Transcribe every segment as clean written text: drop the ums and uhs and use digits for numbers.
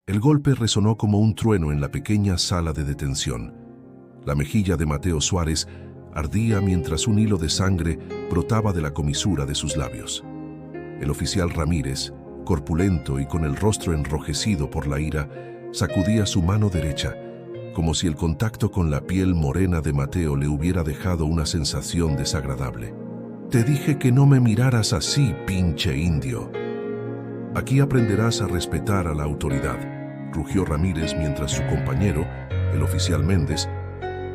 El golpe resonó como un trueno en la pequeña sala de detención. La mejilla de Mateo Suárez ardía mientras un hilo de sangre brotaba de la comisura de sus labios. El oficial Ramírez, corpulento y con el rostro enrojecido por la ira, sacudía su mano derecha, como si el contacto con la piel morena de Mateo le hubiera dejado una sensación desagradable. «Te dije que no me miraras así, pinche indio. Aquí aprenderás a respetar a la autoridad», rugió Ramírez mientras su compañero, el oficial Méndez,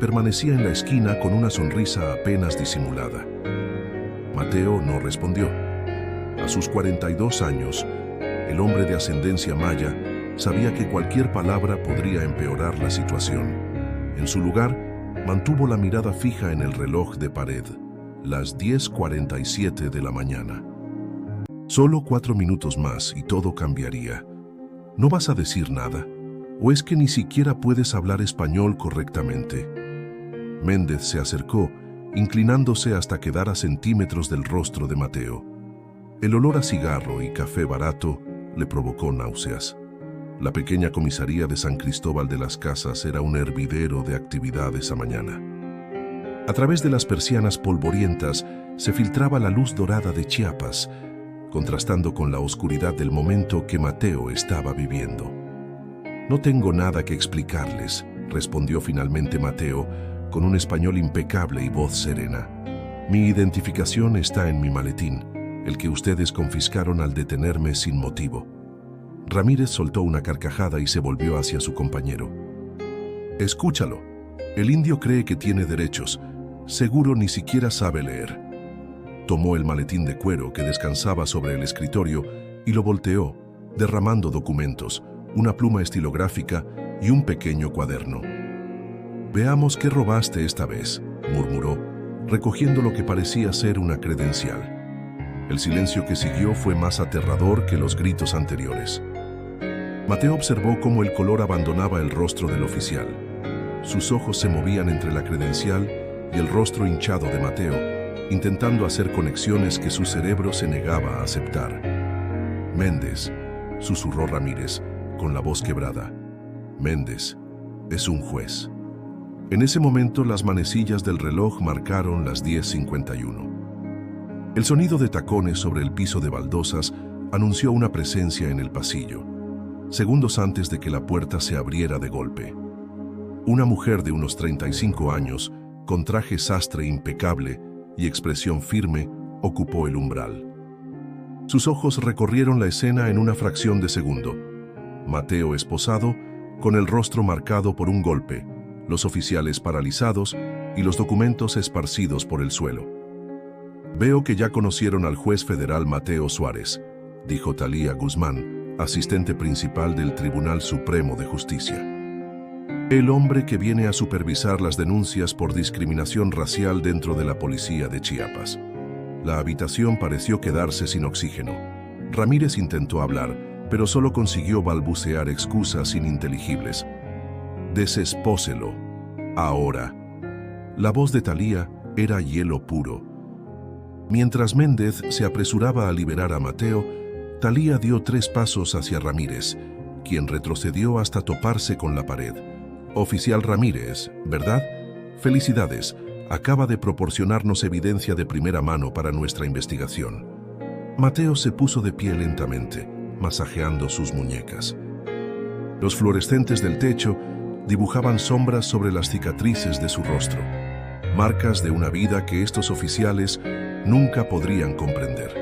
permanecía en la esquina con una sonrisa apenas disimulada. Mateo no respondió. A sus 42 años, el hombre de ascendencia maya sabía que cualquier palabra podría empeorar la situación. En su lugar, mantuvo la mirada fija en el reloj de pared, las 10:47 de la mañana. Solo 4 minutos más y todo cambiaría. ¿No vas a decir nada? ¿O es que ni siquiera puedes hablar español correctamente? Méndez se acercó, inclinándose hasta quedar a centímetros del rostro de Mateo. El olor a cigarro y café barato le provocó náuseas. La pequeña comisaría de San Cristóbal de las Casas era un hervidero de actividad esa mañana. A través de las persianas polvorientas se filtraba la luz dorada de Chiapas, contrastando con la oscuridad del momento que Mateo estaba viviendo. «No tengo nada que explicarles», respondió finalmente Mateo, con un español impecable y voz serena. «Mi identificación está en mi maletín, el que ustedes confiscaron al detenerme sin motivo». Ramírez soltó una carcajada y se volvió hacia su compañero. «Escúchalo. El indio cree que tiene derechos. Seguro ni siquiera sabe leer». Tomó el maletín de cuero que descansaba sobre el escritorio y lo volteó, derramando documentos, una pluma estilográfica y un pequeño cuaderno. «Veamos qué robaste esta vez», murmuró, recogiendo lo que parecía ser una credencial. El silencio que siguió fue más aterrador que los gritos anteriores. Mateo observó cómo el color abandonaba el rostro del oficial. Sus ojos se movían entre la credencial y el rostro hinchado de Mateo, intentando hacer conexiones que su cerebro se negaba a aceptar. «Méndez», susurró Ramírez, con la voz quebrada. «Méndez es un juez». En ese momento las manecillas del reloj marcaron las 10:51. El sonido de tacones sobre el piso de baldosas anunció una presencia en el pasillo, segundos antes de que la puerta se abriera de golpe. Una mujer de unos 35 años, con traje sastre impecable y expresión firme, ocupó el umbral. Sus ojos recorrieron la escena en una fracción de segundo. Mateo esposado, con el rostro marcado por un golpe, los oficiales paralizados y los documentos esparcidos por el suelo. «Veo que ya conocieron al juez federal Mateo Suárez», dijo Talía Guzmán, asistente principal del Tribunal Supremo de Justicia. «El hombre que viene a supervisar las denuncias por discriminación racial dentro de la policía de Chiapas». La habitación pareció quedarse sin oxígeno. Ramírez intentó hablar, pero solo consiguió balbucear excusas ininteligibles. «Desespóselo. Ahora». La voz de Talía era hielo puro. Mientras Méndez se apresuraba a liberar a Mateo, Talía dio 3 pasos hacia Ramírez, quien retrocedió hasta toparse con la pared. «Oficial Ramírez, ¿verdad? Felicidades. Acaba de proporcionarnos evidencia de primera mano para nuestra investigación». Mateo se puso de pie lentamente, masajeando sus muñecas. Los fluorescentes del techo dibujaban sombras sobre las cicatrices de su rostro, marcas de una vida que estos oficiales nunca podrían comprender.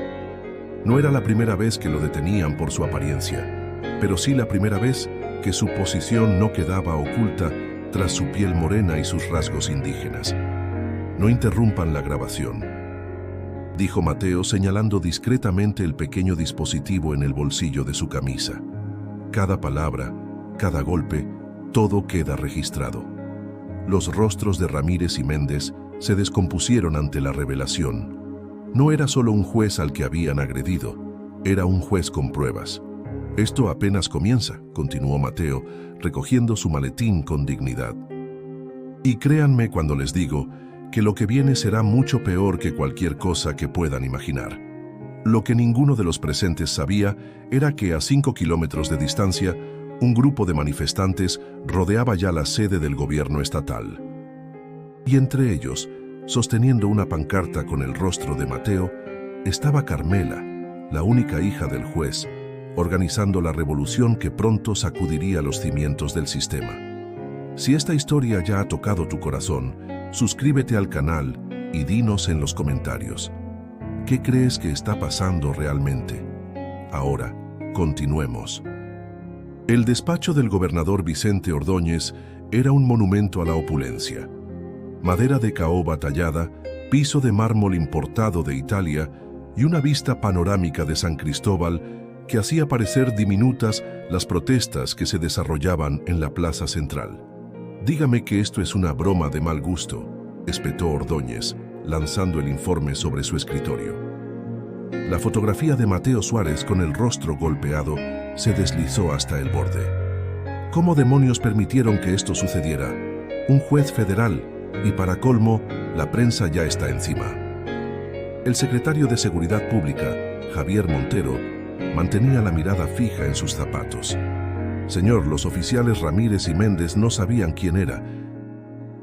No era la primera vez que lo detenían por su apariencia, pero sí la primera vez que su posición no quedaba oculta tras su piel morena y sus rasgos indígenas. «No interrumpan la grabación», dijo Mateo señalando discretamente el pequeño dispositivo en el bolsillo de su camisa. «Cada palabra, cada golpe, todo queda registrado». Los rostros de Ramírez y Méndez se descompusieron ante la revelación. No era solo un juez al que habían agredido, era un juez con pruebas. «Esto apenas comienza», continuó Mateo, recogiendo su maletín con dignidad. «Y créanme cuando les digo que lo que viene será mucho peor que cualquier cosa que puedan imaginar». Lo que ninguno de los presentes sabía era que a 5 kilómetros de distancia, Un grupo de manifestantes rodeaba ya la sede del gobierno estatal. Y entre ellos, sosteniendo una pancarta con el rostro de Mateo, estaba Carmela, la única hija del juez, organizando la revolución que pronto sacudiría los cimientos del sistema. Si esta historia ya ha tocado tu corazón, suscríbete al canal y dinos en los comentarios. ¿Qué crees que está pasando realmente? Ahora, continuemos. El despacho del gobernador Vicente Ordóñez era un monumento a la opulencia. Madera de caoba tallada, piso de mármol importado de Italia y una vista panorámica de San Cristóbal que hacía parecer diminutas las protestas que se desarrollaban en la plaza central. «Dígame que esto es una broma de mal gusto», espetó Ordóñez, lanzando el informe sobre su escritorio. La fotografía de Mateo Suárez con el rostro golpeado se deslizó hasta el borde. ¿Cómo demonios permitieron que esto sucediera? Un juez federal, y para colmo, la prensa ya está encima. El secretario de Seguridad Pública, Javier Montero, mantenía la mirada fija en sus zapatos. Señor, los oficiales Ramírez y Méndez no sabían quién era.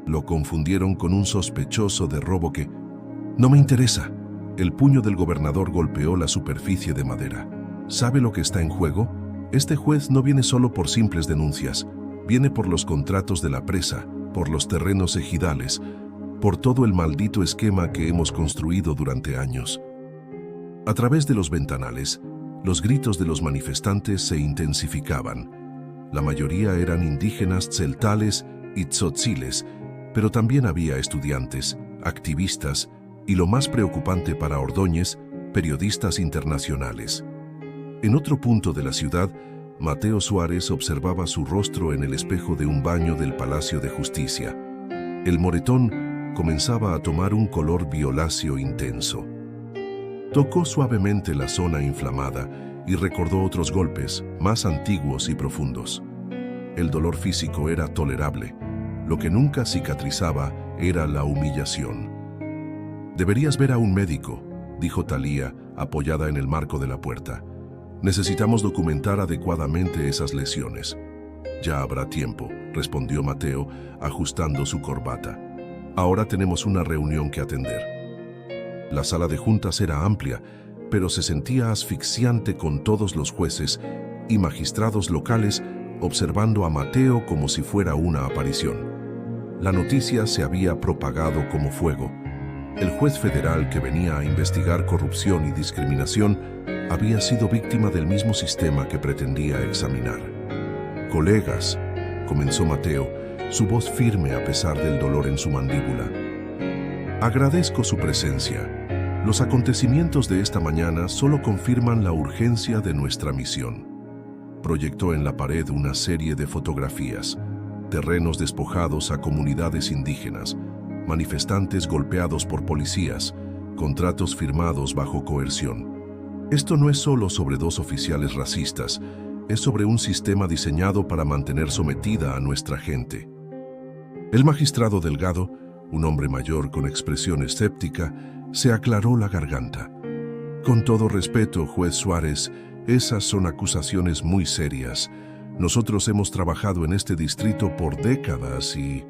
Lo confundieron con un sospechoso de robo que... No me interesa. El puño del gobernador golpeó la superficie de madera. ¿Sabe lo que está en juego? Este juez no viene solo por simples denuncias. Viene por los contratos de la presa, por los terrenos ejidales, por todo el maldito esquema que hemos construido durante años. A través de los ventanales, los gritos de los manifestantes se intensificaban. La mayoría eran indígenas tzeltales y tzotziles, pero también había estudiantes, activistas y, lo más preocupante para Ordóñez, periodistas internacionales. En otro punto de la ciudad, Mateo Suárez observaba su rostro en el espejo de un baño del Palacio de Justicia. El moretón comenzaba a tomar un color violáceo intenso. Tocó suavemente la zona inflamada y recordó otros golpes, más antiguos y profundos. El dolor físico era tolerable. Lo que nunca cicatrizaba era la humillación. «Deberías ver a un médico», dijo Talía, apoyada en el marco de la puerta. «Necesitamos documentar adecuadamente esas lesiones». «Ya habrá tiempo», respondió Mateo, ajustando su corbata. «Ahora tenemos una reunión que atender». La sala de juntas era amplia, pero se sentía asfixiante con todos los jueces y magistrados locales observando a Mateo como si fuera una aparición. La noticia se había propagado como fuego. El juez federal que venía a investigar corrupción y discriminación había sido víctima del mismo sistema que pretendía examinar. «Colegas», comenzó Mateo, su voz firme a pesar del dolor en su mandíbula. «Agradezco su presencia. Los acontecimientos de esta mañana solo confirman la urgencia de nuestra misión». Proyectó en la pared una serie de fotografías, terrenos despojados a comunidades indígenas, manifestantes golpeados por policías, contratos firmados bajo coerción. Esto no es solo sobre dos oficiales racistas, es sobre un sistema diseñado para mantener sometida a nuestra gente. El magistrado Delgado, un hombre mayor con expresión escéptica, se aclaró la garganta. «Con todo respeto, juez Suárez, esas son acusaciones muy serias. Nosotros hemos trabajado en este distrito por décadas y...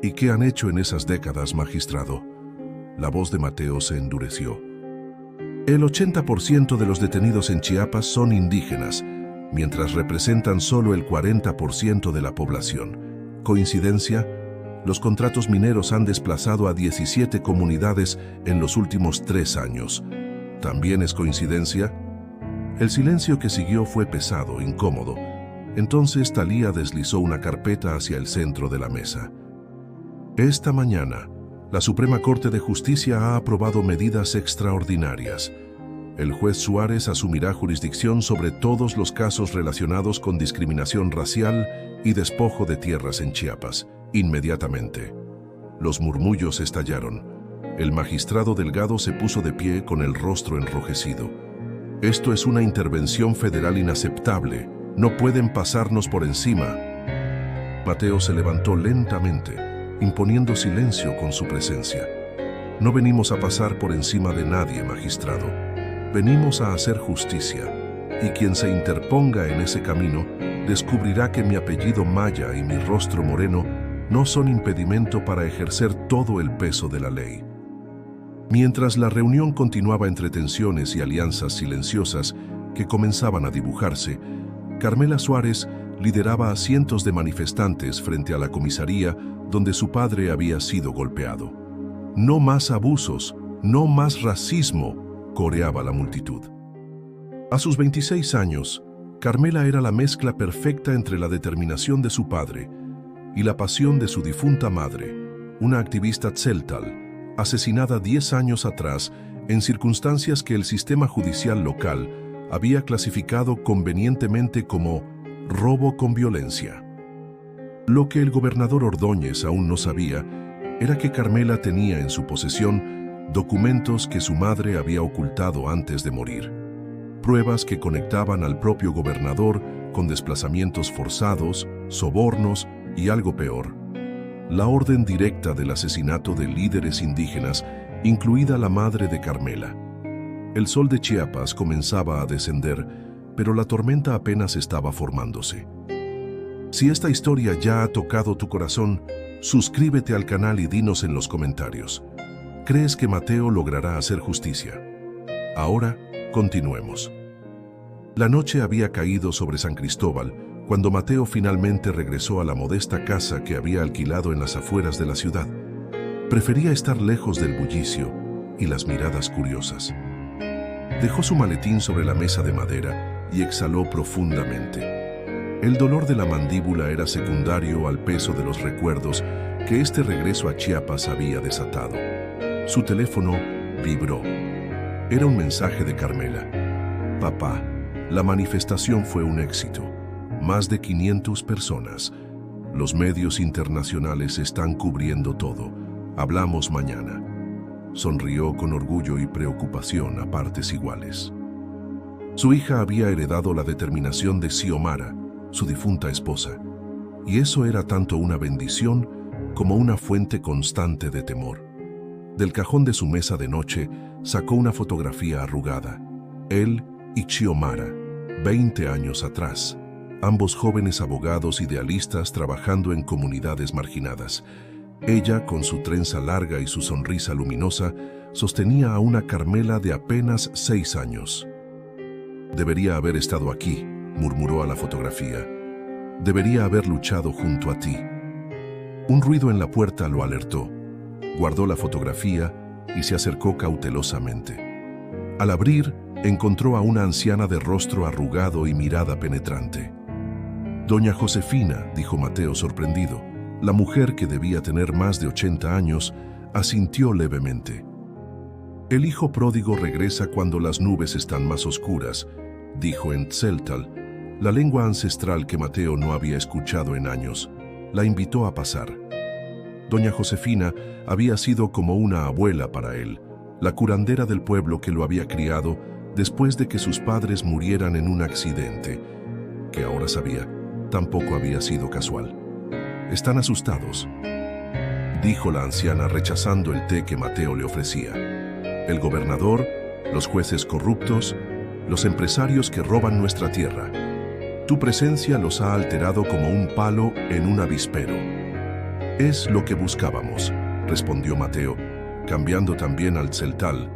¿Y qué han hecho en esas décadas, magistrado?». La voz de Mateo se endureció. «El 80% de los detenidos en Chiapas son indígenas, mientras representan solo el 40% de la población. ¿Coincidencia? Los contratos mineros han desplazado a 17 comunidades en los últimos 3 años. ¿También es coincidencia?». El silencio que siguió fue pesado, incómodo. Entonces Talía deslizó una carpeta hacia el centro de la mesa. «Esta mañana, la Suprema Corte de Justicia ha aprobado medidas extraordinarias. El juez Suárez asumirá jurisdicción sobre todos los casos relacionados con discriminación racial y despojo de tierras en Chiapas, inmediatamente». Los murmullos estallaron. El magistrado Delgado se puso de pie con el rostro enrojecido. «Esto es una intervención federal inaceptable. No pueden pasarnos por encima». Mateo se levantó lentamente, imponiendo silencio con su presencia. «No venimos a pasar por encima de nadie, magistrado. Venimos a hacer justicia, y quien se interponga en ese camino descubrirá que mi apellido maya y mi rostro moreno no son impedimento para ejercer todo el peso de la ley. Mientras la reunión continuaba entre tensiones y alianzas silenciosas que comenzaban a dibujarse, Carmela Suárez lideraba a cientos de manifestantes frente a la comisaría donde su padre había sido golpeado. No más abusos, no más racismo, coreaba la multitud. A sus 26 años, Carmela era la mezcla perfecta entre la determinación de su padre y la pasión de su difunta madre, una activista tzeltal, asesinada 10 años atrás en circunstancias que el sistema judicial local había clasificado convenientemente como robo con violencia. Lo que el gobernador Ordóñez aún no sabía era que Carmela tenía en su posesión documentos que su madre había ocultado antes de morir, pruebas que conectaban al propio gobernador con desplazamientos forzados, sobornos y algo peor, la orden directa del asesinato de líderes indígenas, incluida la madre de Carmela. El sol de Chiapas comenzaba a descender, pero la tormenta apenas estaba formándose. Si esta historia ya ha tocado tu corazón, suscríbete al canal y dinos en los comentarios. ¿Crees que Mateo logrará hacer justicia? Ahora, continuemos. La noche había caído sobre San Cristóbal cuando Mateo finalmente regresó a la modesta casa que había alquilado en las afueras de la ciudad. Prefería estar lejos del bullicio y las miradas curiosas. Dejó su maletín sobre la mesa de madera y exhaló profundamente. El dolor de la mandíbula era secundario al peso de los recuerdos que este regreso a Chiapas había desatado. Su teléfono vibró. Era un mensaje de Carmela. Papá, la manifestación fue un éxito. Más de 500 personas. Los medios internacionales están cubriendo todo. Hablamos mañana. Sonrió con orgullo y preocupación a partes iguales. Su hija había heredado la determinación de Xiomara, su difunta esposa, y eso era tanto una bendición como una fuente constante de temor. Del cajón de su mesa de noche sacó una fotografía arrugada. Él y Xiomara, 20 años atrás, ambos jóvenes abogados idealistas trabajando en comunidades marginadas. Ella, con su trenza larga y su sonrisa luminosa, sostenía a una Carmela de apenas 6 años. Debería haber estado aquí, murmuró a la fotografía. Debería haber luchado junto a ti. Un ruido en la puerta lo alertó. Guardó la fotografía y se acercó cautelosamente. Al abrir, encontró a una anciana de rostro arrugado y mirada penetrante. Doña Josefina, dijo Mateo sorprendido. La mujer, que debía tener más de 80 años, asintió levemente. El hijo pródigo regresa cuando las nubes están más oscuras, dijo en tzeltal, la lengua ancestral que Mateo no había escuchado en años. La invitó a pasar. Doña Josefina había sido como una abuela para él, la curandera del pueblo que lo había criado después de que sus padres murieran en un accidente, que ahora sabía, tampoco había sido casual. «Están asustados», dijo la anciana rechazando el té que Mateo le ofrecía. «El gobernador, los jueces corruptos, los empresarios que roban nuestra tierra. Tu presencia los ha alterado como un palo en un avispero». «Es lo que buscábamos», respondió Mateo, cambiando también al tzeltal.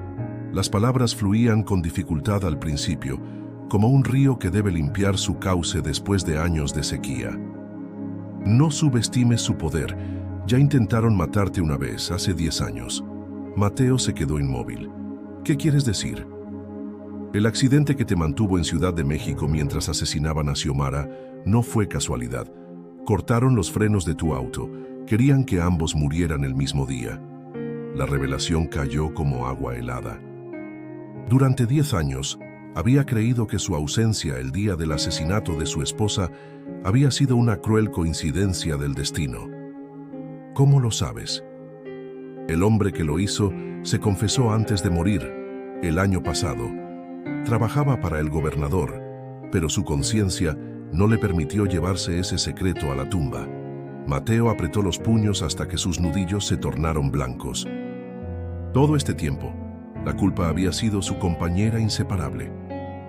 Las palabras fluían con dificultad al principio, como un río que debe limpiar su cauce después de años de sequía. «No subestimes su poder. Ya intentaron matarte una vez, hace 10 años». Mateo se quedó inmóvil. «¿Qué quieres decir?» «El accidente que te mantuvo en Ciudad de México mientras asesinaban a Xiomara no fue casualidad. Cortaron los frenos de tu auto. Querían que ambos murieran el mismo día». La revelación cayó como agua helada. Durante 10 años, había creído que su ausencia el día del asesinato de su esposa había sido una cruel coincidencia del destino. «¿Cómo lo sabes?» «El hombre que lo hizo se confesó antes de morir, el año pasado. Trabajaba para el gobernador, pero su conciencia no le permitió llevarse ese secreto a la tumba». Mateo apretó los puños hasta que sus nudillos se tornaron blancos. Todo este tiempo, la culpa había sido su compañera inseparable.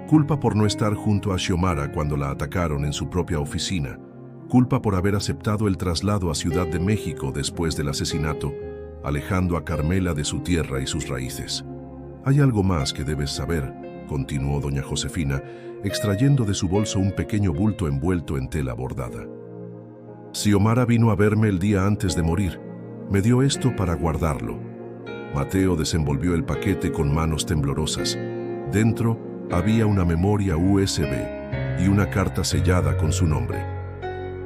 Culpa por no estar junto a Xiomara cuando la atacaron en su propia oficina. Culpa por haber aceptado el traslado a Ciudad de México después del asesinato, alejando a Carmela de su tierra y sus raíces. Hay algo más que debes saber, continuó doña Josefina, extrayendo de su bolso un pequeño bulto envuelto en tela bordada. Xiomara vino a verme el día antes de morir. Me dio esto para guardarlo. Mateo desenvolvió el paquete con manos temblorosas. Dentro había una memoria USB y una carta sellada con su nombre.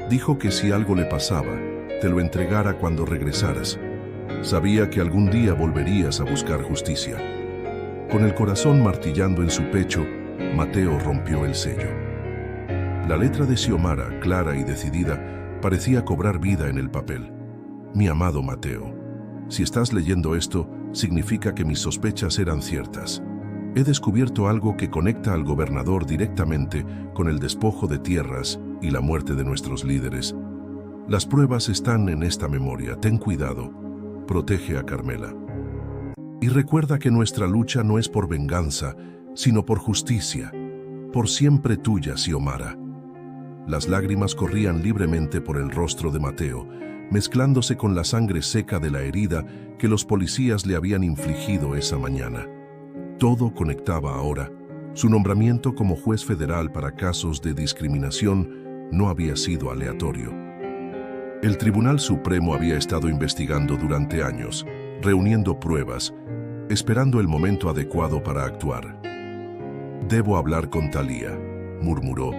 Dijo que si algo le pasaba, te lo entregara cuando regresaras. Sabía que algún día volverías a buscar justicia. Con el corazón martillando en su pecho, Mateo rompió el sello. La letra de Xiomara, clara y decidida, parecía cobrar vida en el papel. Mi amado Mateo, si estás leyendo esto, significa que mis sospechas eran ciertas. He descubierto algo que conecta al gobernador directamente con el despojo de tierras y la muerte de nuestros líderes. Las pruebas están en esta memoria. Ten cuidado. Protege a Carmela. Y recuerda que nuestra lucha no es por venganza, sino por justicia. Por siempre tuya, Xiomara. Las lágrimas corrían libremente por el rostro de Mateo, mezclándose con la sangre seca de la herida que los policías le habían infligido esa mañana. Todo conectaba ahora. Su nombramiento como juez federal para casos de discriminación no había sido aleatorio. El Tribunal Supremo había estado investigando durante años, reuniendo pruebas, esperando el momento adecuado para actuar. «Debo hablar con Talía», murmuró,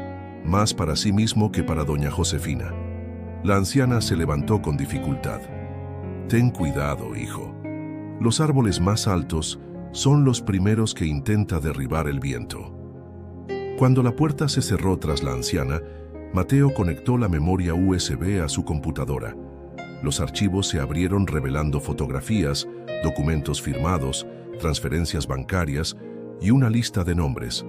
más para sí mismo que para doña Josefina. La anciana se levantó con dificultad. «Ten cuidado, hijo. Los árboles más altos son los primeros que intenta derribar el viento». Cuando la puerta se cerró tras la anciana, Mateo conectó la memoria USB a su computadora. Los archivos se abrieron revelando fotografías, documentos firmados, transferencias bancarias y una lista de nombres.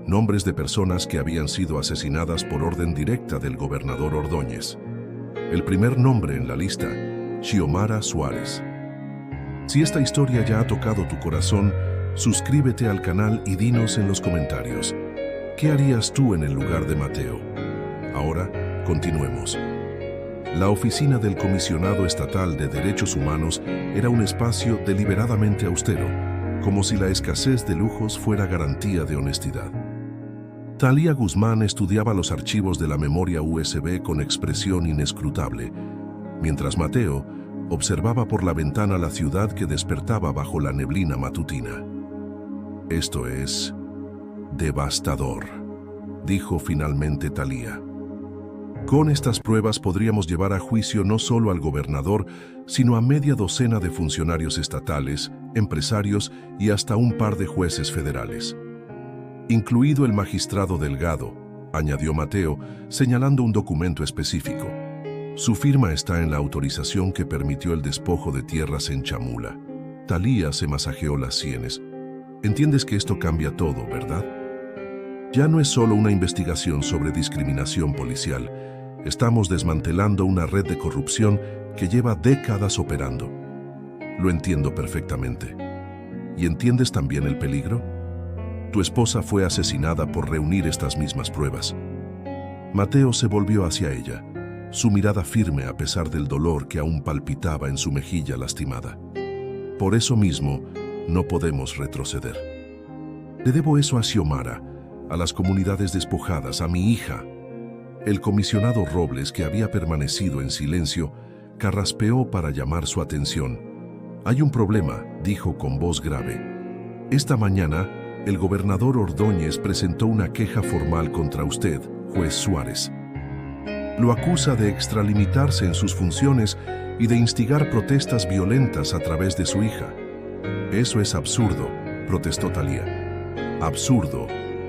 Nombres de personas que habían sido asesinadas por orden directa del gobernador Ordóñez. El primer nombre en la lista, Xiomara Suárez. Si esta historia ya ha tocado tu corazón, suscríbete al canal y dinos en los comentarios, ¿qué harías tú en el lugar de Mateo? Ahora, continuemos. La oficina del Comisionado Estatal de Derechos Humanos era un espacio deliberadamente austero, como si la escasez de lujos fuera garantía de honestidad. Talía Guzmán estudiaba los archivos de la memoria USB con expresión inescrutable, mientras Mateo observaba por la ventana la ciudad que despertaba bajo la neblina matutina. «Esto es devastador», dijo finalmente Talía. «Con estas pruebas podríamos llevar a juicio no solo al gobernador, sino a media docena de funcionarios estatales, empresarios y hasta un par de jueces federales. Incluido el magistrado Delgado», añadió Mateo, señalando un documento específico. «Su firma está en la autorización que permitió el despojo de tierras en Chamula». Talía se masajeó las sienes. «Entiendes que esto cambia todo, ¿verdad? Ya no es solo una investigación sobre discriminación policial. Estamos desmantelando una red de corrupción que lleva décadas operando». «Lo entiendo perfectamente». «¿Y entiendes también el peligro? Tu esposa fue asesinada por reunir estas mismas pruebas». Mateo se volvió hacia ella, su mirada firme a pesar del dolor que aún palpitaba en su mejilla lastimada. «Por eso mismo, no podemos retroceder. Le debo eso a Xiomara, a las comunidades despojadas, a mi hija». El comisionado Robles, que había permanecido en silencio, carraspeó para llamar su atención. «Hay un problema», dijo con voz grave. «Esta mañana, el gobernador Ordóñez presentó una queja formal contra usted, juez Suárez. Lo acusa de extralimitarse en sus funciones y de instigar protestas violentas a través de su hija». «Eso es absurdo», protestó Talía. «Absurdo,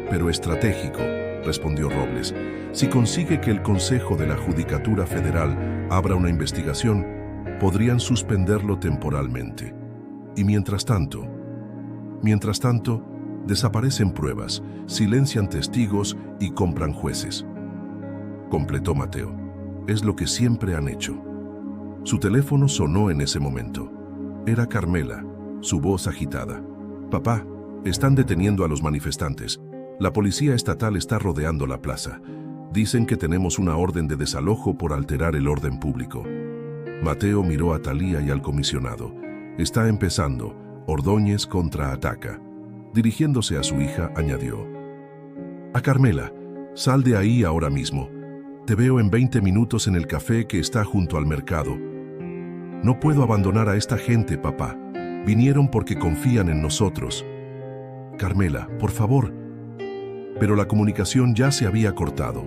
pero estratégico», respondió Robles. «Si consigue que el Consejo de la Judicatura Federal abra una investigación, podrían suspenderlo temporalmente. Y mientras tanto, desaparecen pruebas, silencian testigos y compran jueces», completó Mateo. «Es lo que siempre han hecho». Su teléfono sonó en ese momento. Era Carmela, su voz agitada. «Papá, están deteniendo a los manifestantes. La policía estatal está rodeando la plaza. Dicen que tenemos una orden de desalojo por alterar el orden público. Mateo miró a Thalía y al comisionado. Está empezando. Ordóñez contraataca. Dirigiéndose a su hija, añadió: a Carmela, sal de ahí ahora mismo. Te veo en 20 minutos en el café que está junto al mercado. No puedo abandonar a esta gente, papá. Vinieron porque confían en nosotros. Carmela, por favor. Pero la comunicación ya se había cortado.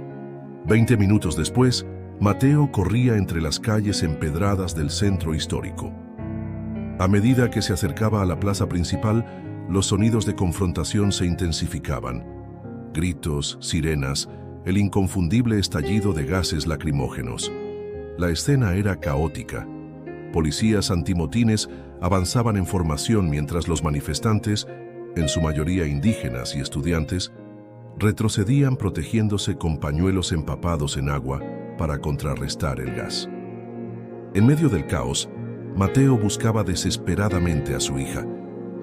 20 minutos después, Mateo corría entre las calles empedradas del centro histórico. A medida que se acercaba a la plaza principal, los sonidos de confrontación se intensificaban. Gritos, sirenas, el inconfundible estallido de gases lacrimógenos. La escena era caótica. Policías antimotines avanzaban en formación mientras los manifestantes, en su mayoría indígenas y estudiantes, retrocedían protegiéndose con pañuelos empapados en agua para contrarrestar el gas. En medio del caos, Mateo buscaba desesperadamente a su hija.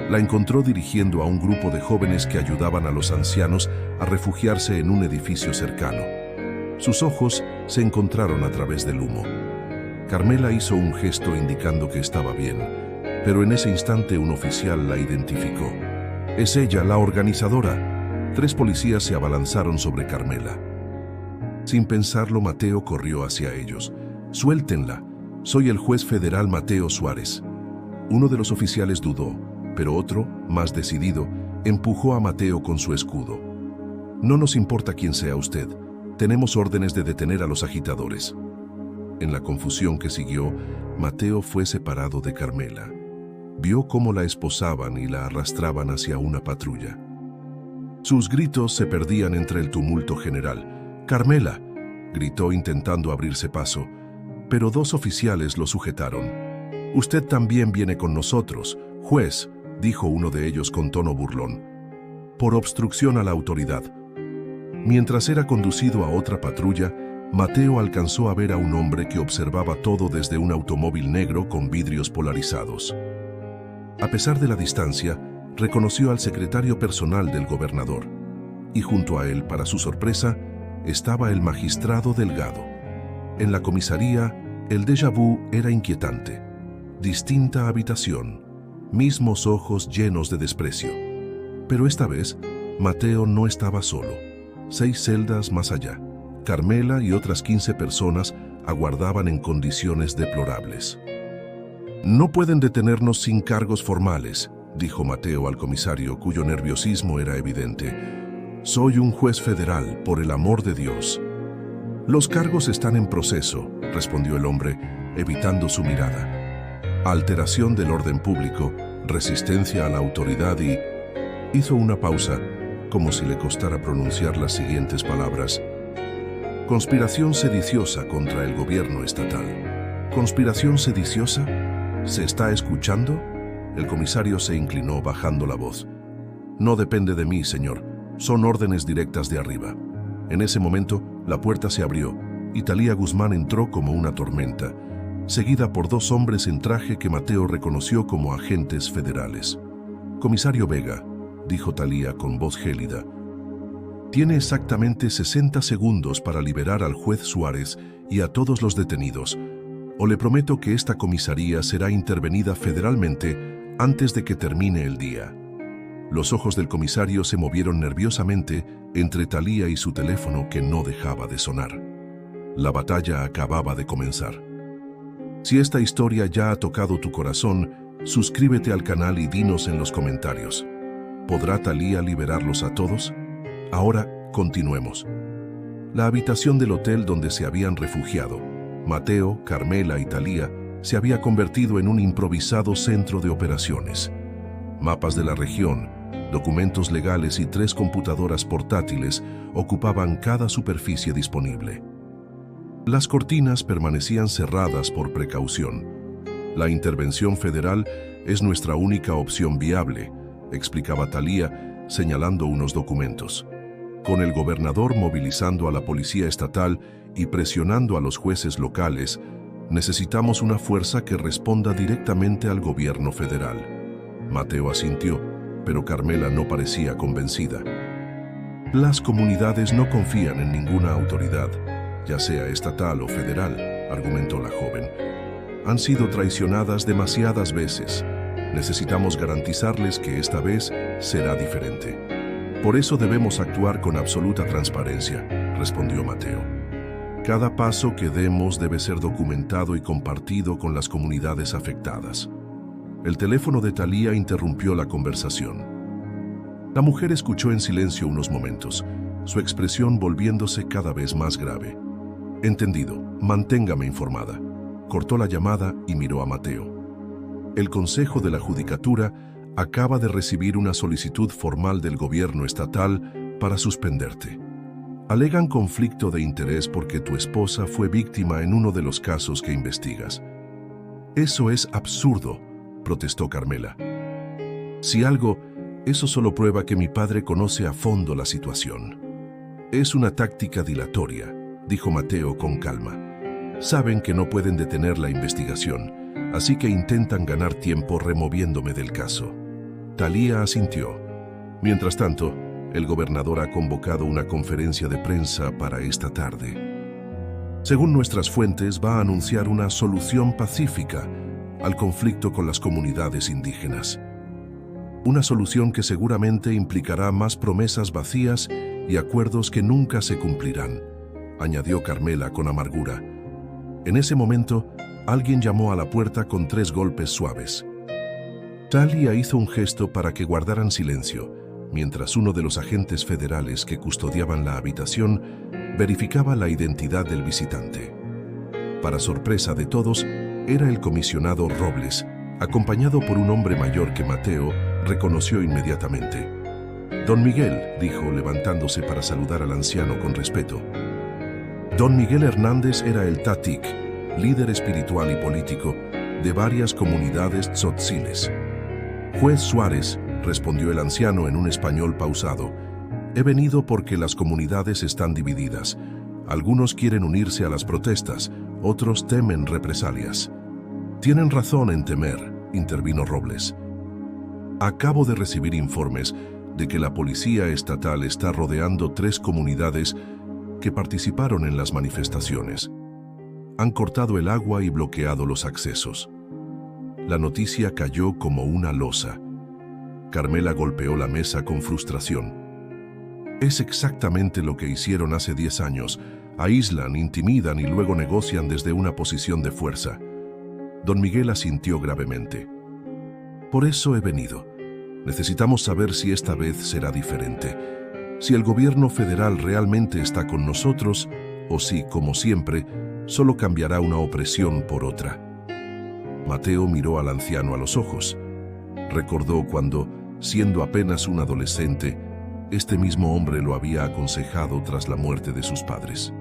La encontró dirigiendo a un grupo de jóvenes que ayudaban a los ancianos a refugiarse en un edificio cercano. Sus ojos se encontraron a través del humo. Carmela hizo un gesto indicando que estaba bien, pero en ese instante un oficial la identificó. «Es ella, la organizadora». 3 policías se abalanzaron sobre Carmela. Sin pensarlo, Mateo corrió hacia ellos. «Suéltenla. Soy el juez federal Mateo Suárez». Uno de los oficiales dudó, pero otro, más decidido, empujó a Mateo con su escudo. «No nos importa quién sea usted. Tenemos órdenes de detener a los agitadores». En la confusión que siguió, Mateo fue separado de Carmela. Vio cómo la esposaban y la arrastraban hacia una patrulla. Sus gritos se perdían entre el tumulto general. «¡Carmela!», gritó intentando abrirse paso, pero 2 oficiales lo sujetaron. «Usted también viene con nosotros, juez», dijo uno de ellos con tono burlón. «Por obstrucción a la autoridad». Mientras era conducido a otra patrulla, Mateo alcanzó a ver a un hombre que observaba todo desde un automóvil negro con vidrios polarizados. A pesar de la distancia, reconoció al secretario personal del gobernador, y junto a él, para su sorpresa, estaba el magistrado Delgado. En la comisaría, el déjà vu era inquietante. Distinta habitación, mismos ojos llenos de desprecio. Pero esta vez, Mateo no estaba solo. 6 celdas más allá, Carmela y otras 15 personas aguardaban en condiciones deplorables. «No pueden detenernos sin cargos formales», dijo Mateo al comisario, cuyo nerviosismo era evidente. «Soy un juez federal, por el amor de Dios». «Los cargos están en proceso», respondió el hombre, evitando su mirada. «Alteración del orden público, resistencia a la autoridad y...» Hizo una pausa, como si le costara pronunciar las siguientes palabras. «Conspiración sediciosa contra el gobierno estatal». «¿Conspiración sediciosa? ¿Se está escuchando?». El comisario se inclinó bajando la voz. «No depende de mí, señor. Son órdenes directas de arriba». En ese momento, la puerta se abrió y Thalía Guzmán entró como una tormenta, seguida por 2 hombres en traje que Mateo reconoció como agentes federales. «Comisario Vega», dijo Thalía con voz gélida, «tiene exactamente 60 segundos para liberar al juez Suárez y a todos los detenidos, o le prometo que esta comisaría será intervenida federalmente antes de que termine el día». Los ojos del comisario se movieron nerviosamente entre Thalía y su teléfono que no dejaba de sonar. La batalla acababa de comenzar. Si esta historia ya ha tocado tu corazón, suscríbete al canal y dinos en los comentarios. ¿Podrá Thalía liberarlos a todos? Ahora, continuemos. La habitación del hotel donde se habían refugiado, Mateo, Carmela y Thalía, se había convertido en un improvisado centro de operaciones. Mapas de la región, documentos legales y 3 computadoras portátiles ocupaban cada superficie disponible. Las cortinas permanecían cerradas por precaución. «La intervención federal es nuestra única opción viable», explicaba Thalía, señalando unos documentos. «Con el gobernador movilizando a la policía estatal y presionando a los jueces locales, necesitamos una fuerza que responda directamente al gobierno federal». Mateo asintió, pero Carmela no parecía convencida. Las comunidades no confían en ninguna autoridad, ya sea estatal o federal, argumentó la joven. Han sido traicionadas demasiadas veces. Necesitamos garantizarles que esta vez será diferente. Por eso debemos actuar con absoluta transparencia, respondió Mateo. Cada paso que demos debe ser documentado y compartido con las comunidades afectadas. El teléfono de Thalía interrumpió la conversación. La mujer escuchó en silencio unos momentos, su expresión volviéndose cada vez más grave. Entendido, manténgame informada. Cortó la llamada y miró a Mateo. El Consejo de la Judicatura acaba de recibir una solicitud formal del gobierno estatal para suspenderte. Alegan conflicto de interés porque tu esposa fue víctima en uno de los casos que investigas. Eso es absurdo, protestó Carmela. Si algo, eso solo prueba que mi padre conoce a fondo la situación. Es una táctica dilatoria, dijo Mateo con calma. Saben que no pueden detener la investigación, así que intentan ganar tiempo removiéndome del caso. Thalía asintió. Mientras tanto, el gobernador ha convocado una conferencia de prensa para esta tarde. Según nuestras fuentes, va a anunciar una solución pacífica al conflicto con las comunidades indígenas. Una solución que seguramente implicará más promesas vacías y acuerdos que nunca se cumplirán, añadió Carmela con amargura. En ese momento, alguien llamó a la puerta con 3 golpes suaves. Thalía hizo un gesto para que guardaran silencio, mientras uno de los agentes federales que custodiaban la habitación verificaba la identidad del visitante. Para sorpresa de todos, era el comisionado Robles, acompañado por un hombre mayor que Mateo reconoció inmediatamente. Don Miguel, dijo, levantándose para saludar al anciano con respeto. Don Miguel Hernández era el Tatic, líder espiritual y político de varias comunidades tzotziles. Juez Suárez, respondió el anciano en un español pausado, he venido porque las comunidades están divididas. Algunos quieren unirse a las protestas, otros temen represalias. Tienen razón en temer, intervino Robles. Acabo de recibir informes de que la policía estatal está rodeando 3 comunidades que participaron en las manifestaciones. Han cortado el agua y bloqueado los accesos. La noticia cayó como una losa. Carmela golpeó la mesa con frustración. Es exactamente lo que hicieron hace 10 años. Aíslan, intimidan y luego negocian desde una posición de fuerza. Don Miguel asintió gravemente. Por eso he venido. Necesitamos saber si esta vez será diferente. Si el gobierno federal realmente está con nosotros o si, como siempre, solo cambiará una opresión por otra. Mateo miró al anciano a los ojos. Recordó cuando, siendo apenas un adolescente, este mismo hombre lo había aconsejado tras la muerte de sus padres.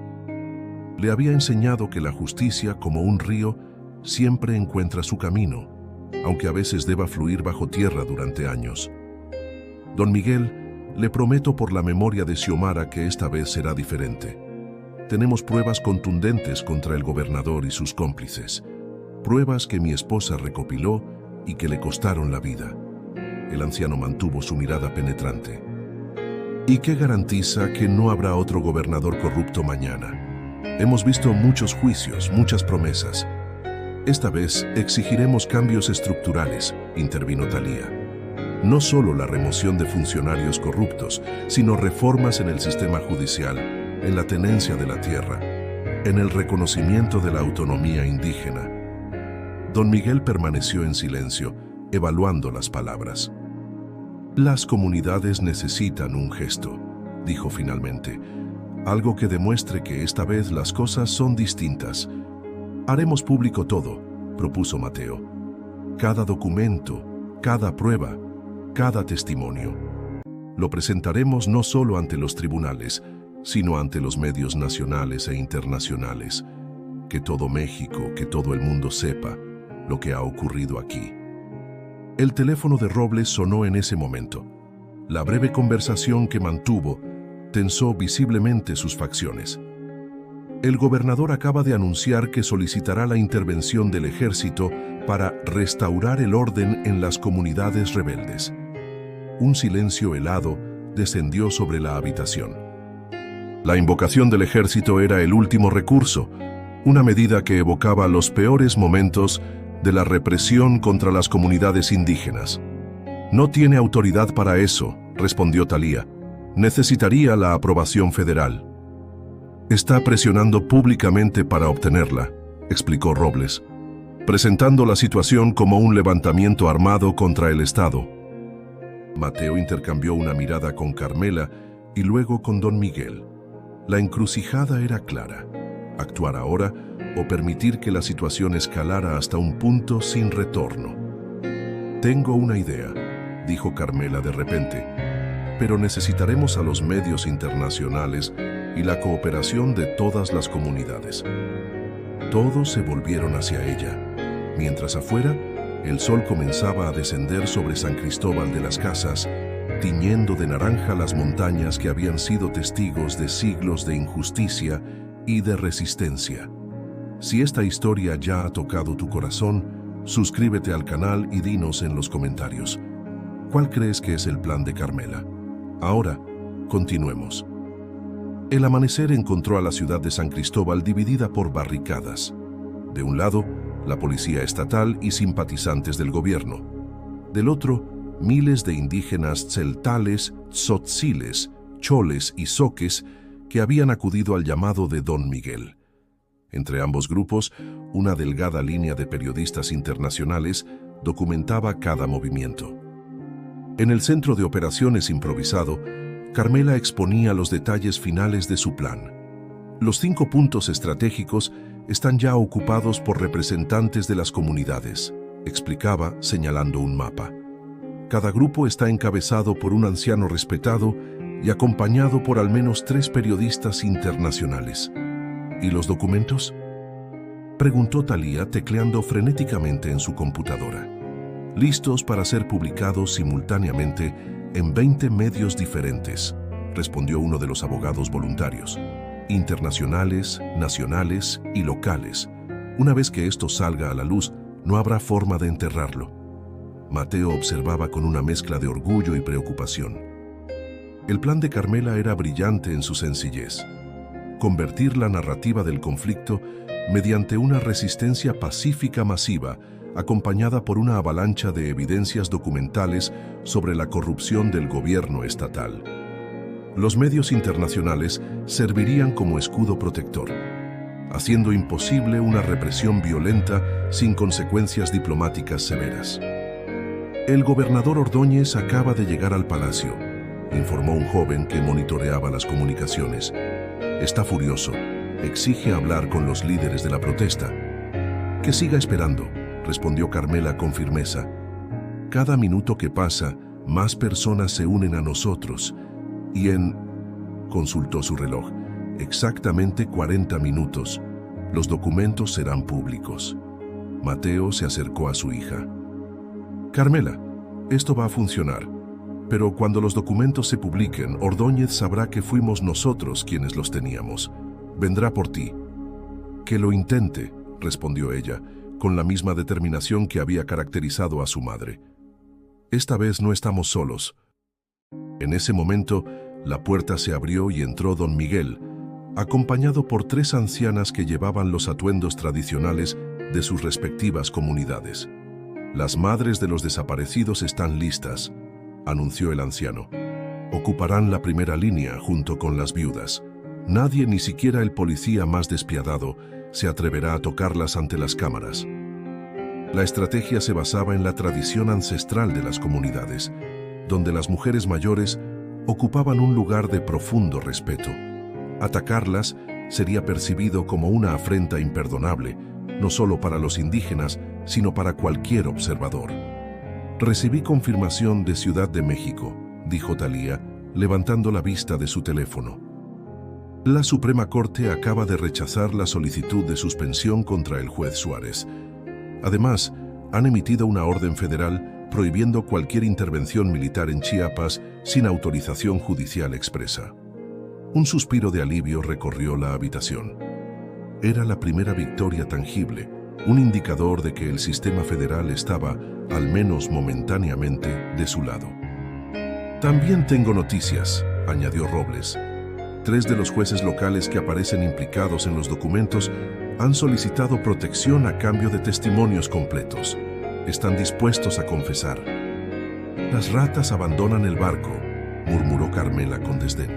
Le había enseñado que la justicia, como un río, siempre encuentra su camino, aunque a veces deba fluir bajo tierra durante años. Don Miguel, le prometo por la memoria de Xiomara que esta vez será diferente. Tenemos pruebas contundentes contra el gobernador y sus cómplices, pruebas que mi esposa recopiló y que le costaron la vida. El anciano mantuvo su mirada penetrante. ¿Y qué garantiza que no habrá otro gobernador corrupto mañana? Hemos visto muchos juicios, muchas promesas. Esta vez exigiremos cambios estructurales, intervino Thalía. No solo la remoción de funcionarios corruptos, sino reformas en el sistema judicial, en la tenencia de la tierra, en el reconocimiento de la autonomía indígena. Don Miguel permaneció en silencio, evaluando las palabras. Las comunidades necesitan un gesto, dijo finalmente, algo que demuestre que esta vez las cosas son distintas. Haremos público todo, propuso Mateo. Cada documento, cada prueba, cada testimonio. Lo presentaremos no solo ante los tribunales, sino ante los medios nacionales e internacionales. Que todo México, que todo el mundo sepa lo que ha ocurrido aquí. El teléfono de Robles sonó en ese momento. La breve conversación que mantuvo tensó visiblemente sus facciones. El gobernador acaba de anunciar que solicitará la intervención del ejército para restaurar el orden en las comunidades rebeldes. Un silencio helado descendió sobre la habitación. La invocación del ejército era el último recurso, una medida que evocaba los peores momentos de la represión contra las comunidades indígenas. «No tiene autoridad para eso», respondió Thalía. «Necesitaría la aprobación federal». «Está presionando públicamente para obtenerla», explicó Robles, presentando la situación como un levantamiento armado contra el Estado. Mateo intercambió una mirada con Carmela y luego con don Miguel. La encrucijada era clara: actuar ahora o permitir que la situación escalara hasta un punto sin retorno. «Tengo una idea», dijo Carmela de repente, «pero necesitaremos a los medios internacionales y la cooperación de todas las comunidades». Todos se volvieron hacia ella, mientras afuera el sol comenzaba a descender sobre San Cristóbal de las Casas, tiñendo de naranja las montañas que habían sido testigos de siglos de injusticia y de resistencia. Si esta historia ya ha tocado tu corazón, suscríbete al canal y dinos en los comentarios: ¿cuál crees que es el plan de Carmela? Ahora, continuemos. El amanecer encontró a la ciudad de San Cristóbal dividida por barricadas. De un lado, la policía estatal y simpatizantes del gobierno. Del otro, miles de indígenas tzeltales, tzotziles, choles y zoques que habían acudido al llamado de don Miguel. Entre ambos grupos, una delgada línea de periodistas internacionales documentaba cada movimiento. En el centro de operaciones improvisado, Carmela exponía los detalles finales de su plan. Los 5 puntos estratégicos están ya ocupados por representantes de las comunidades, explicaba señalando un mapa. Cada grupo está encabezado por un anciano respetado y acompañado por al menos 3 periodistas internacionales. ¿Y los documentos?, preguntó Thalía tecleando frenéticamente en su computadora. «Listos para ser publicados simultáneamente en 20 medios diferentes», respondió uno de los abogados voluntarios. «Internacionales, nacionales y locales. Una vez que esto salga a la luz, no habrá forma de enterrarlo». Mateo observaba con una mezcla de orgullo y preocupación. El plan de Carmela era brillante en su sencillez: convertir la narrativa del conflicto mediante una resistencia pacífica masiva, acompañada por una avalancha de evidencias documentales sobre la corrupción del gobierno estatal. Los medios internacionales servirían como escudo protector, haciendo imposible una represión violenta sin consecuencias diplomáticas severas. «El gobernador Ordóñez acaba de llegar al palacio», informó un joven que monitoreaba las comunicaciones. «Está furioso. Exige hablar con los líderes de la protesta». «Que siga esperando», respondió Carmela con firmeza. «Cada minuto que pasa, más personas se unen a nosotros. Y consultó su reloj, exactamente 40 minutos. Los documentos serán públicos». Mateo se acercó a su hija. «Carmela, esto va a funcionar. Pero cuando los documentos se publiquen, Ordóñez sabrá que fuimos nosotros quienes los teníamos. Vendrá por ti». «Que lo intente», respondió ella, con la misma determinación que había caracterizado a su madre. «Esta vez no estamos solos». En ese momento, la puerta se abrió y entró don Miguel, acompañado por 3 ancianas que llevaban los atuendos tradicionales de sus respectivas comunidades. «Las madres de los desaparecidos están listas», anunció el anciano. «Ocuparán la primera línea junto con las viudas. Nadie, ni siquiera el policía más despiadado, se atreverá a tocarlas ante las cámaras». La estrategia se basaba en la tradición ancestral de las comunidades, donde las mujeres mayores ocupaban un lugar de profundo respeto. Atacarlas sería percibido como una afrenta imperdonable, no solo para los indígenas, sino para cualquier observador. «Recibí confirmación de Ciudad de México», dijo Thalía, levantando la vista de su teléfono. «La Suprema Corte acaba de rechazar la solicitud de suspensión contra el juez Suárez. Además, han emitido una orden federal prohibiendo cualquier intervención militar en Chiapas sin autorización judicial expresa». Un suspiro de alivio recorrió la habitación. Era la primera victoria tangible, un indicador de que el sistema federal estaba, al menos momentáneamente, de su lado. También tengo noticias, añadió Robles. 3 de los jueces locales que aparecen implicados en los documentos han solicitado protección a cambio de testimonios completos. Están dispuestos a confesar. Las ratas abandonan el barco, murmuró Carmela con desdén.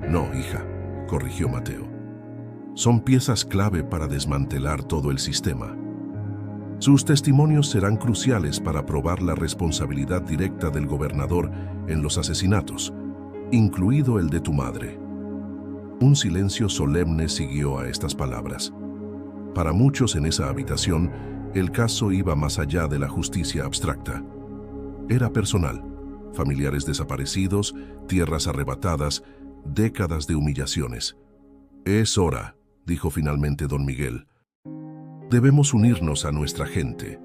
No, hija, corrigió Mateo. Son piezas clave para desmantelar todo el sistema. Sus testimonios serán cruciales para probar la responsabilidad directa del gobernador en los asesinatos, incluido el de tu madre. Un silencio solemne siguió a estas palabras. Para muchos en esa habitación, el caso iba más allá de la justicia abstracta. Era personal. Familiares desaparecidos, tierras arrebatadas, décadas de humillaciones. Es hora, dijo finalmente don Miguel. Debemos unirnos a nuestra gente.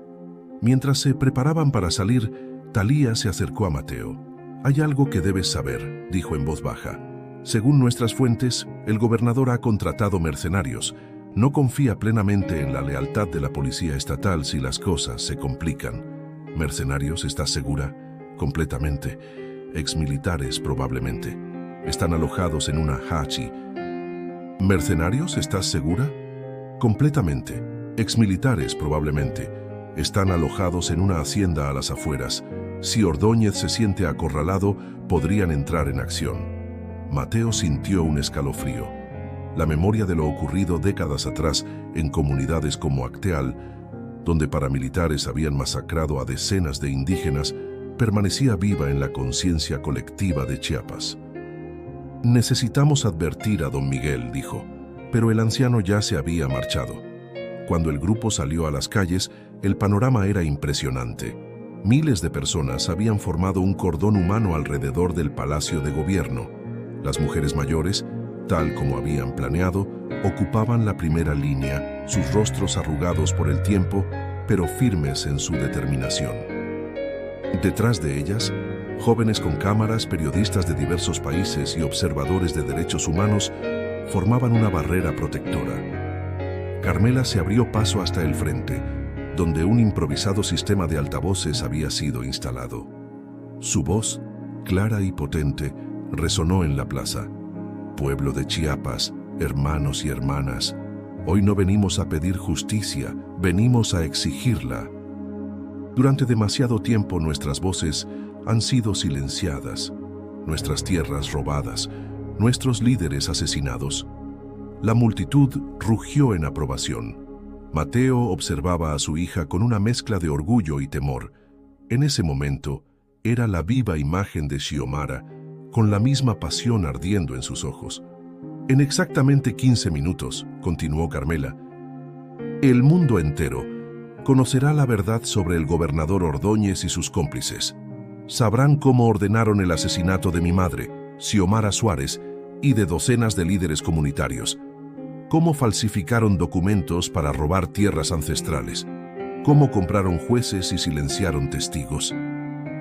Mientras se preparaban para salir, Talía se acercó a Mateo. Hay algo que debes saber, dijo en voz baja. Según nuestras fuentes, el gobernador ha contratado mercenarios. No confía plenamente en la lealtad de la policía estatal si las cosas se complican. ¿Mercenarios, estás segura? Completamente. Exmilitares, probablemente. Están alojados en una hachi. ¿Mercenarios, estás segura? Completamente. Exmilitares, probablemente. Están alojados en una hacienda a las afueras. Si Ordóñez se siente acorralado, podrían entrar en acción. Mateo sintió un escalofrío. La memoria de lo ocurrido décadas atrás en comunidades como Acteal, donde paramilitares habían masacrado a decenas de indígenas, permanecía viva en la conciencia colectiva de Chiapas. Necesitamos advertir a don Miguel, dijo, pero el anciano ya se había marchado. Cuando el grupo salió a las calles, el panorama era impresionante. Miles de personas habían formado un cordón humano alrededor del Palacio de Gobierno. Las mujeres mayores, tal como habían planeado, ocupaban la primera línea, sus rostros arrugados por el tiempo, pero firmes en su determinación. Detrás de ellas, jóvenes con cámaras, periodistas de diversos países y observadores de derechos humanos formaban una barrera protectora. Carmela se abrió paso hasta el frente, donde un improvisado sistema de altavoces había sido instalado. Su voz, clara y potente, resonó en la plaza. Pueblo de Chiapas, hermanos y hermanas, hoy no venimos a pedir justicia, venimos a exigirla. Durante demasiado tiempo nuestras voces han sido silenciadas, nuestras tierras robadas, nuestros líderes asesinados. La multitud rugió en aprobación. Mateo observaba a su hija con una mezcla de orgullo y temor. En ese momento, era la viva imagen de Xiomara, con la misma pasión ardiendo en sus ojos. En exactamente 15 minutos, continuó Carmela, el mundo entero conocerá la verdad sobre el gobernador Ordóñez y sus cómplices. Sabrán cómo ordenaron el asesinato de mi madre, Xiomara Suárez, y de docenas de líderes comunitarios. Cómo falsificaron documentos para robar tierras ancestrales. Cómo compraron jueces y silenciaron testigos.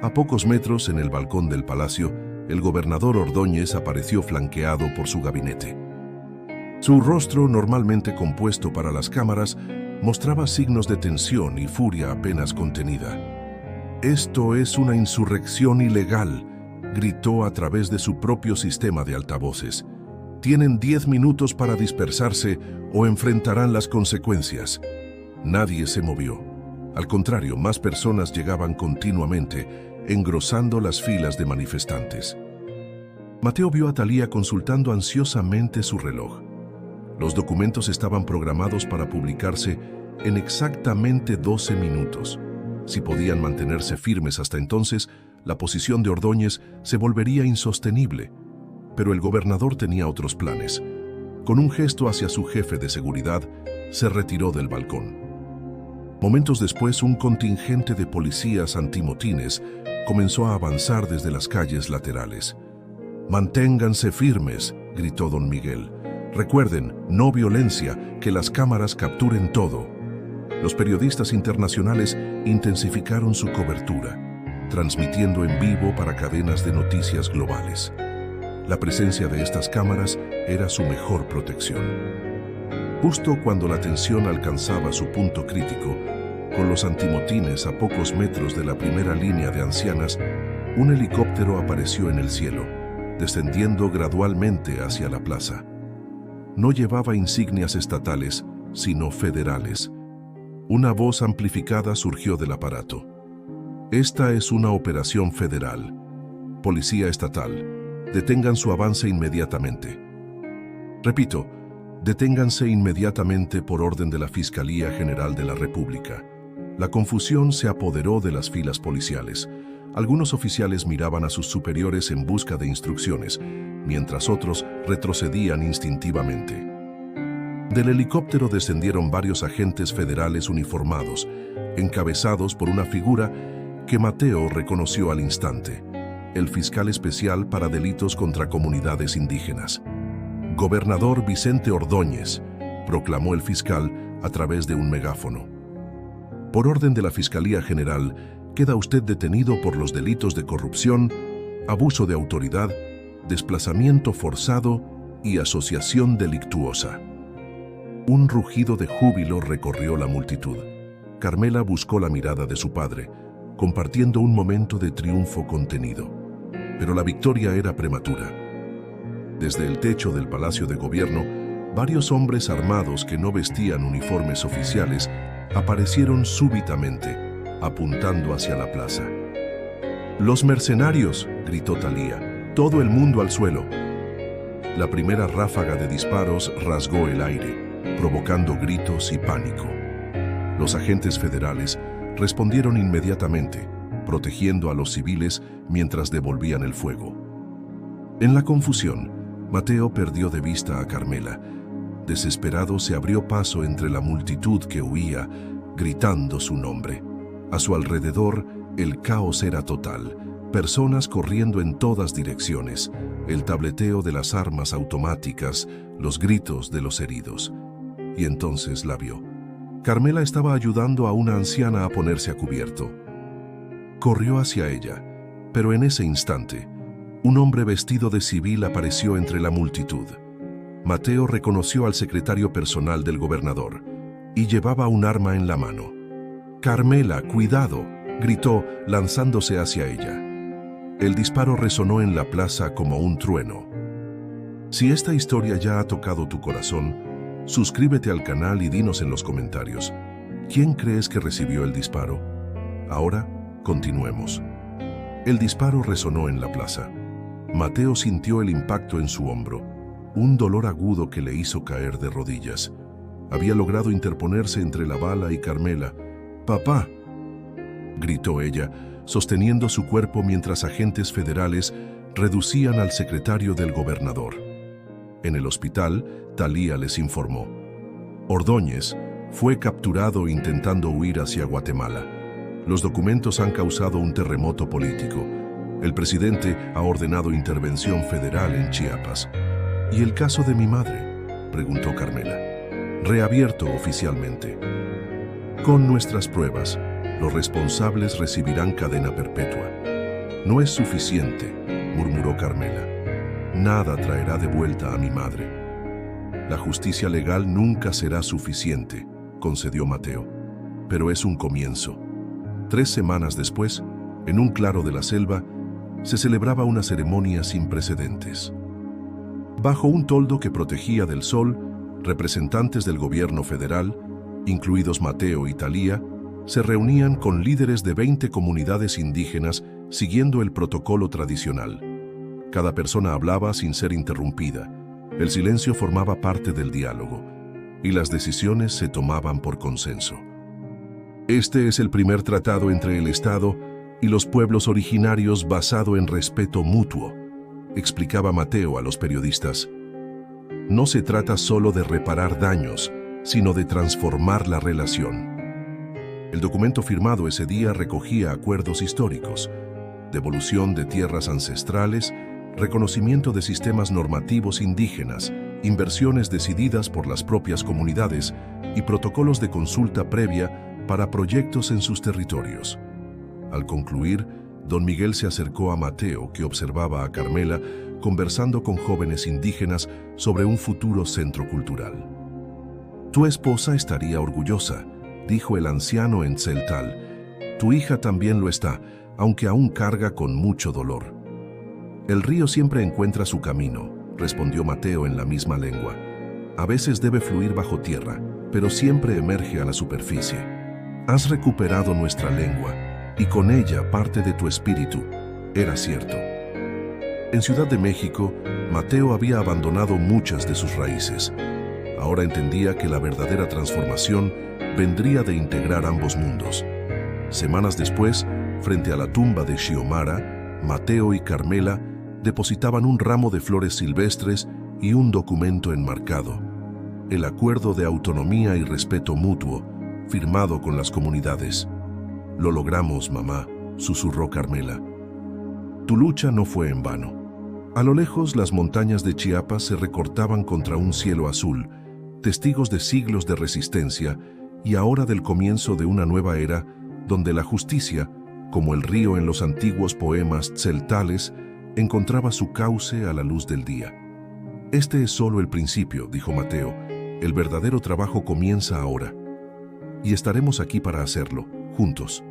A pocos metros, en el balcón del palacio, el gobernador Ordóñez apareció flanqueado por su gabinete. Su rostro, normalmente compuesto para las cámaras, mostraba signos de tensión y furia apenas contenida. «Esto es una insurrección ilegal», gritó a través de su propio sistema de altavoces. «Tienen 10 minutos para dispersarse o enfrentarán las consecuencias». Nadie se movió. Al contrario, más personas llegaban continuamente, engrosando las filas de manifestantes. Mateo vio a Talía consultando ansiosamente su reloj. Los documentos estaban programados para publicarse en exactamente 12 minutos. Si podían mantenerse firmes hasta entonces, la posición de Ordóñez se volvería insostenible. Pero el gobernador tenía otros planes. Con un gesto hacia su jefe de seguridad, se retiró del balcón. Momentos después, un contingente de policías antimotines comenzó a avanzar desde las calles laterales. «Manténganse firmes», gritó don Miguel. «Recuerden, no violencia, que las cámaras capturen todo». Los periodistas internacionales intensificaron su cobertura, transmitiendo en vivo para cadenas de noticias globales. La presencia de estas cámaras era su mejor protección. Justo cuando la tensión alcanzaba su punto crítico, con los antimotines a pocos metros de la primera línea de ancianas, Un helicóptero apareció en el cielo, descendiendo gradualmente hacia la plaza. No llevaba insignias estatales, sino federales. Una voz amplificada surgió del aparato. Esta es una operación federal. Policía estatal, detengan su avance inmediatamente. Repito, deténganse inmediatamente por orden de la Fiscalía General de la República. La confusión se apoderó de las filas policiales. Algunos oficiales miraban a sus superiores en busca de instrucciones, mientras otros retrocedían instintivamente. Del helicóptero descendieron varios agentes federales uniformados, encabezados por una figura que Mateo reconoció al instante: el fiscal especial para delitos contra comunidades indígenas. Gobernador Vicente Ordóñez, proclamó el fiscal a través de un megáfono. Por orden de la Fiscalía General, queda usted detenido por los delitos de corrupción, abuso de autoridad, desplazamiento forzado y asociación delictuosa. Un rugido de júbilo recorrió la multitud. Carmela buscó la mirada de su padre, compartiendo un momento de triunfo contenido. Pero la victoria era prematura. Desde el techo del Palacio de Gobierno, varios hombres armados que no vestían uniformes oficiales aparecieron súbitamente, apuntando hacia la plaza. «¡Los mercenarios!», gritó Thalía. «¡Todo el mundo al suelo!». La primera ráfaga de disparos rasgó el aire, provocando gritos y pánico. Los agentes federales respondieron inmediatamente, protegiendo a los civiles mientras devolvían el fuego. En la confusión, Mateo perdió de vista a Carmela. Desesperado, se abrió paso entre la multitud que huía, gritando su nombre. A su alrededor, el caos era total. Personas corriendo en todas direcciones, el tableteo de las armas automáticas, los gritos de los heridos. Y entonces la vio. Carmela estaba ayudando a una anciana a ponerse a cubierto. Corrió hacia ella, pero en ese instante, un hombre vestido de civil apareció entre la multitud. Mateo reconoció al secretario personal del gobernador y llevaba un arma en la mano. «Carmela, cuidado», gritó, lanzándose hacia ella. El disparo resonó en la plaza como un trueno. Si esta historia ya ha tocado tu corazón, suscríbete al canal y dinos en los comentarios, ¿quién crees que recibió el disparo? Ahora, continuemos. El disparo resonó en la plaza. Mateo sintió el impacto en su hombro, un dolor agudo que le hizo caer de rodillas. Había logrado interponerse entre la bala y Carmela. «¡Papá!», gritó ella, sosteniendo su cuerpo mientras agentes federales reducían al secretario del gobernador. En el hospital, Thalía les informó. Ordóñez fue capturado intentando huir hacia Guatemala. Los documentos han causado un terremoto político. El presidente ha ordenado intervención federal en Chiapas. «¿Y el caso de mi madre?», preguntó Carmela. «Reabierto oficialmente. Con nuestras pruebas, los responsables recibirán cadena perpetua». «No es suficiente», murmuró Carmela. «Nada traerá de vuelta a mi madre». «La justicia legal nunca será suficiente», concedió Mateo. «Pero es un comienzo». 3 semanas después, en un claro de la selva, se celebraba una ceremonia sin precedentes. Bajo un toldo que protegía del sol, representantes del gobierno federal, incluidos Mateo y Thalía, se reunían con líderes de 20 comunidades indígenas siguiendo el protocolo tradicional. Cada persona hablaba sin ser interrumpida. El silencio formaba parte del diálogo y las decisiones se tomaban por consenso. «Este es el primer tratado entre el Estado y los pueblos originarios basado en respeto mutuo», explicaba Mateo a los periodistas. «No se trata solo de reparar daños, sino de transformar la relación». El documento firmado ese día recogía acuerdos históricos: devolución de tierras ancestrales, reconocimiento de sistemas normativos indígenas, inversiones decididas por las propias comunidades y protocolos de consulta previa para proyectos en sus territorios. Al concluir, don Miguel se acercó a Mateo, que observaba a Carmela conversando con jóvenes indígenas sobre un futuro centro cultural. «Tu esposa estaría orgullosa», dijo el anciano en tzeltal. «Tu hija también lo está, aunque aún carga con mucho dolor. El río siempre encuentra su camino, respondió Mateo en la misma lengua. A veces debe fluir bajo tierra, pero siempre emerge a la superficie. Has recuperado nuestra lengua, y con ella parte de tu espíritu. Era cierto. En Ciudad de México, Mateo había abandonado muchas de sus raíces. Ahora entendía que la verdadera transformación vendría de integrar ambos mundos. Semanas después, frente a la tumba de Xiomara, Mateo y Carmela depositaban un ramo de flores silvestres y un documento enmarcado: el acuerdo de autonomía y respeto mutuo, firmado con las comunidades. «Lo logramos, mamá», susurró Carmela. «Tu lucha no fue en vano». A lo lejos, las montañas de Chiapas se recortaban contra un cielo azul, testigos de siglos de resistencia y ahora del comienzo de una nueva era donde la justicia, como el río en los antiguos poemas tzeltales, encontraba su cauce a la luz del día. «Este es solo el principio», dijo Mateo. «El verdadero trabajo comienza ahora. Y estaremos aquí para hacerlo, juntos».